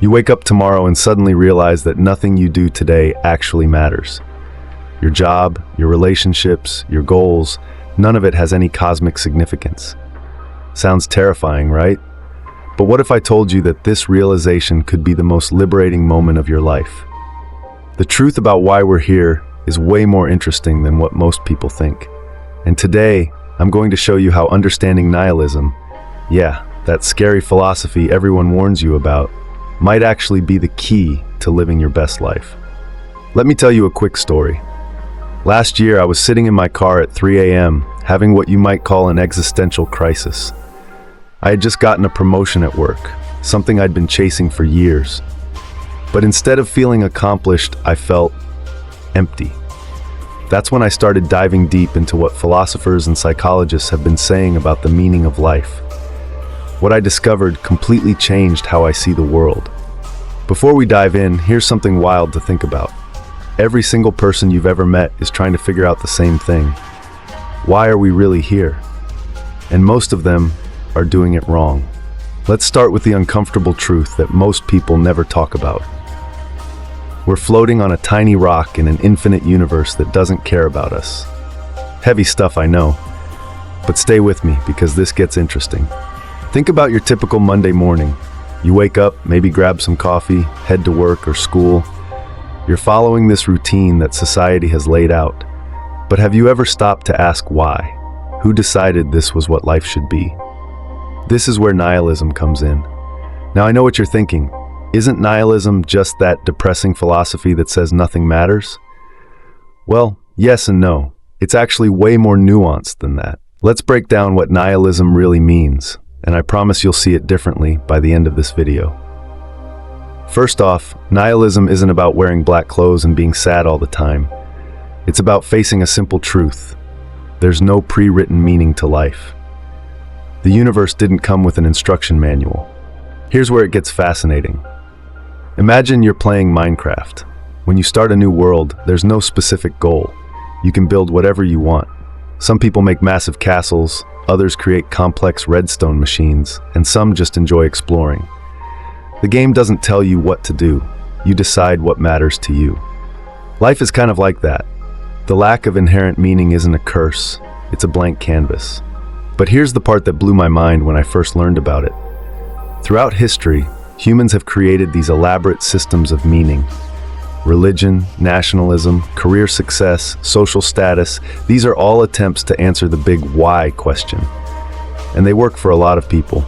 You wake up tomorrow and suddenly realize that nothing you do today actually matters. Your job, your relationships, your goals, none of it has any cosmic significance. Sounds terrifying, right? But what if I told you that this realization could be the most liberating moment of your life? The truth about why we're here is way more interesting than what most people think. And today, I'm going to show you how understanding nihilism, yeah, that scary philosophy everyone warns you about, might actually be the key to living your best life. Let me tell you a quick story. Last year, I was sitting in my car at 3 a.m., having what you might call an existential crisis. I had just gotten a promotion at work, something I'd been chasing for years. But instead of feeling accomplished, I felt empty. That's when I started diving deep into what philosophers and psychologists have been saying about the meaning of life. What I discovered completely changed how I see the world. Before we dive in, here's something wild to think about. Every single person you've ever met is trying to figure out the same thing. Why are we really here? And most of them are doing it wrong. Let's start with the uncomfortable truth that most people never talk about. We're floating on a tiny rock in an infinite universe that doesn't care about us. Heavy stuff, I know, but stay with me because this gets interesting. Think about your typical Monday morning. You wake up, maybe grab some coffee, head to work or school. You're following this routine that society has laid out. But have you ever stopped to ask why? Who decided this was what life should be? This is where nihilism comes in. Now I know what you're thinking. Isn't nihilism just that depressing philosophy that says nothing matters? Well, yes and no. It's actually way more nuanced than that. Let's break down what nihilism really means, and I promise you'll see it differently by the end of this video. First off, nihilism isn't about wearing black clothes and being sad all the time. It's about facing a simple truth. There's no pre-written meaning to life. The universe didn't come with an instruction manual. Here's where it gets fascinating. Imagine you're playing Minecraft. When you start a new world, there's no specific goal. You can build whatever you want. Some people make massive castles, others create complex redstone machines, and some just enjoy exploring. The game doesn't tell you what to do. You decide what matters to you. Life is kind of like that. The lack of inherent meaning isn't a curse, it's a blank canvas. But here's the part that blew my mind when I first learned about it. Throughout history, humans have created these elaborate systems of meaning. Religion, nationalism, career success, social status, these are all attempts to answer the big why question. And they work for a lot of people,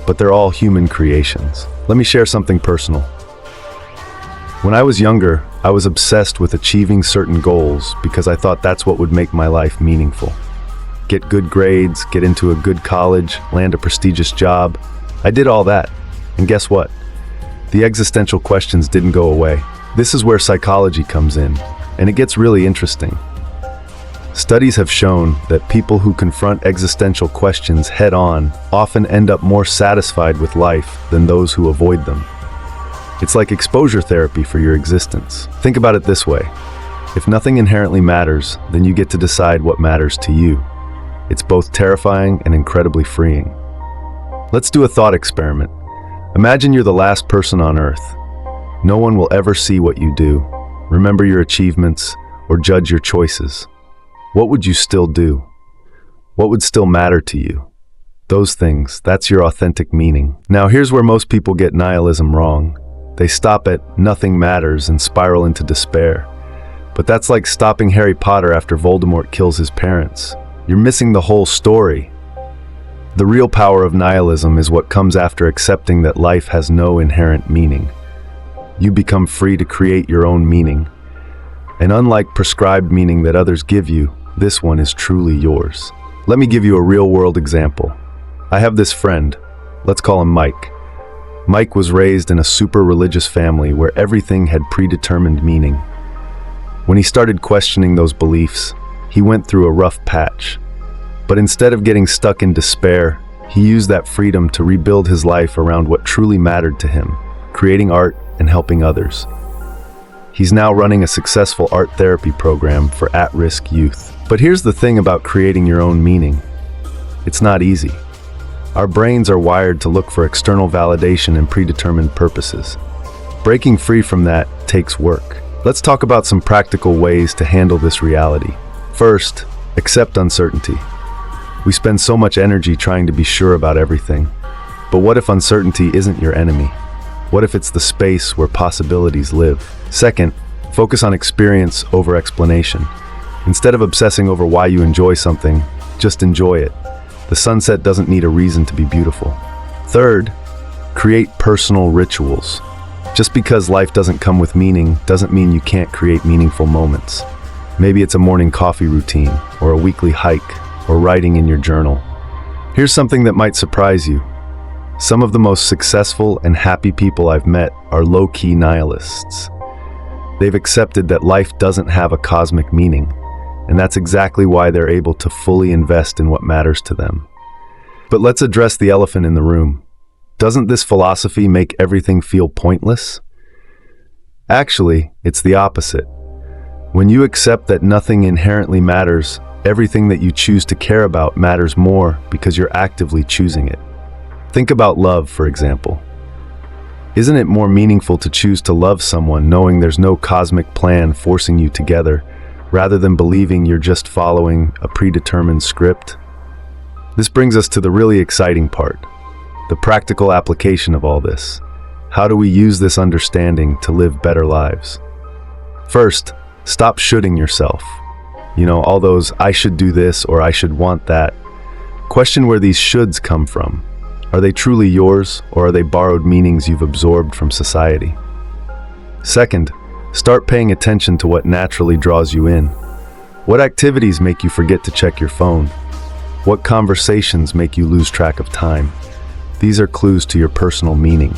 but they're all human creations. Let me share something personal. When I was younger, I was obsessed with achieving certain goals because I thought that's what would make my life meaningful. Get good grades, get into a good college, land a prestigious job. I did all that. And guess what? The existential questions didn't go away. This is where psychology comes in, and it gets really interesting. Studies have shown that people who confront existential questions head-on often end up more satisfied with life than those who avoid them. It's like exposure therapy for your existence. Think about it this way. If nothing inherently matters, then you get to decide what matters to you. It's both terrifying and incredibly freeing. Let's do a thought experiment. Imagine you're the last person on Earth. No one will ever see what you do, remember your achievements, or judge your choices. What would you still do? What would still matter to you? Those things, that's your authentic meaning. Now here's where most people get nihilism wrong. They stop at nothing matters and spiral into despair. But that's like stopping Harry Potter after Voldemort kills his parents. You're missing the whole story. The real power of nihilism is what comes after accepting that life has no inherent meaning. You become free to create your own meaning. And unlike prescribed meaning that others give you, this one is truly yours. Let me give you a real-world example. I have this friend. Let's call him Mike. Mike was raised in a super religious family where everything had predetermined meaning. When he started questioning those beliefs, he went through a rough patch. But instead of getting stuck in despair, he used that freedom to rebuild his life around what truly mattered to him, creating art and helping others. He's now running a successful art therapy program for at-risk youth. But here's the thing about creating your own meaning. It's not easy. Our brains are wired to look for external validation and predetermined purposes. Breaking free from that takes work. Let's talk about some practical ways to handle this reality. First, accept uncertainty. We spend so much energy trying to be sure about everything. But what if uncertainty isn't your enemy? What if it's the space where possibilities live? Second, focus on experience over explanation. Instead of obsessing over why you enjoy something, just enjoy it. The sunset doesn't need a reason to be beautiful. Third, create personal rituals. Just because life doesn't come with meaning doesn't mean you can't create meaningful moments. Maybe it's a morning coffee routine, or a weekly hike, or writing in your journal. Here's something that might surprise you. Some of the most successful and happy people I've met are low-key nihilists. They've accepted that life doesn't have a cosmic meaning, and that's exactly why they're able to fully invest in what matters to them. But let's address the elephant in the room. Doesn't this philosophy make everything feel pointless? Actually, it's the opposite. When you accept that nothing inherently matters, everything that you choose to care about matters more because you're actively choosing it. Think about love, for example. Isn't it more meaningful to choose to love someone knowing there's no cosmic plan forcing you together, rather than believing you're just following a predetermined script? This brings us to the really exciting part, the practical application of all this. How do we use this understanding to live better lives? First, stop shoulding yourself. All those I should do this or I should want that. Question where these shoulds come from. Are they truly yours, or are they borrowed meanings you've absorbed from society? Second, start paying attention to what naturally draws you in. What activities make you forget to check your phone? What conversations make you lose track of time? These are clues to your personal meaning.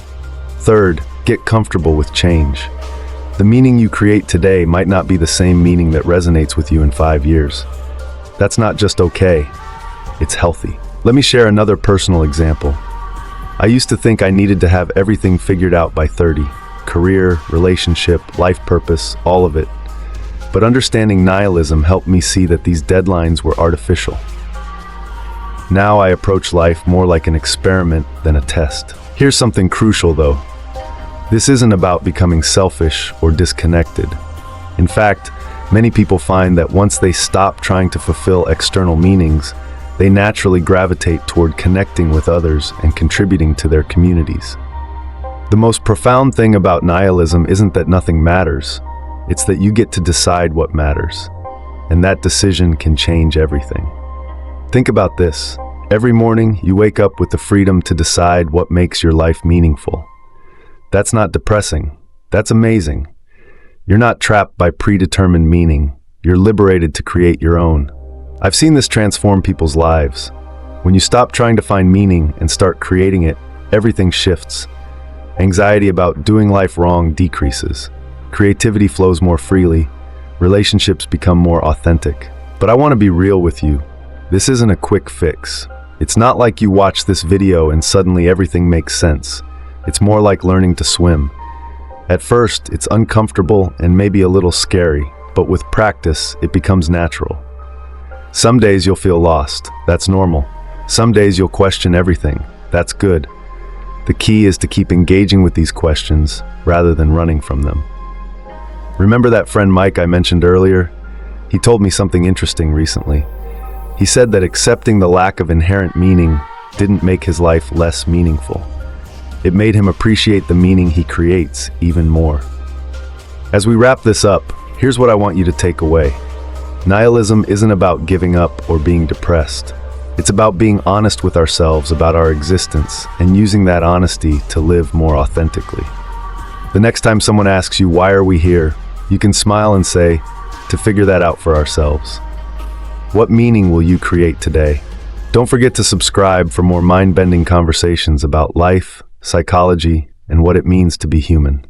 Third, get comfortable with change. The meaning you create today might not be the same meaning that resonates with you in 5 years. That's not just okay, it's healthy. Let me share another personal example. I used to think I needed to have everything figured out by 30. Career, relationship, life purpose, all of it. But understanding nihilism helped me see that these deadlines were artificial. Now I approach life more like an experiment than a test. Here's something crucial though. This isn't about becoming selfish or disconnected. In fact, many people find that once they stop trying to fulfill external meanings, they naturally gravitate toward connecting with others and contributing to their communities. The most profound thing about nihilism isn't that nothing matters, it's that you get to decide what matters, and that decision can change everything. Think about this. Every morning, you wake up with the freedom to decide what makes your life meaningful. That's not depressing. That's amazing. You're not trapped by predetermined meaning. You're liberated to create your own. I've seen this transform people's lives. When you stop trying to find meaning and start creating it, everything shifts. Anxiety about doing life wrong decreases. Creativity flows more freely. Relationships become more authentic. But I want to be real with you. This isn't a quick fix. It's not like you watch this video and suddenly everything makes sense. It's more like learning to swim. At first, it's uncomfortable and maybe a little scary, but with practice, it becomes natural. Some days you'll feel lost. That's normal. Some days you'll question everything. That's good. The key is to keep engaging with these questions rather than running from them. Remember that friend Mike I mentioned earlier? He told me something interesting recently. He said that accepting the lack of inherent meaning didn't make his life less meaningful. It made him appreciate the meaning he creates even more. As we wrap this up, here's what I want you to take away. Nihilism isn't about giving up or being depressed. It's about being honest with ourselves about our existence and using that honesty to live more authentically. The next time someone asks you, why are we here? You can smile and say, to figure that out for ourselves. What meaning will you create today? Don't forget to subscribe for more mind-bending conversations about life, psychology, and what it means to be human.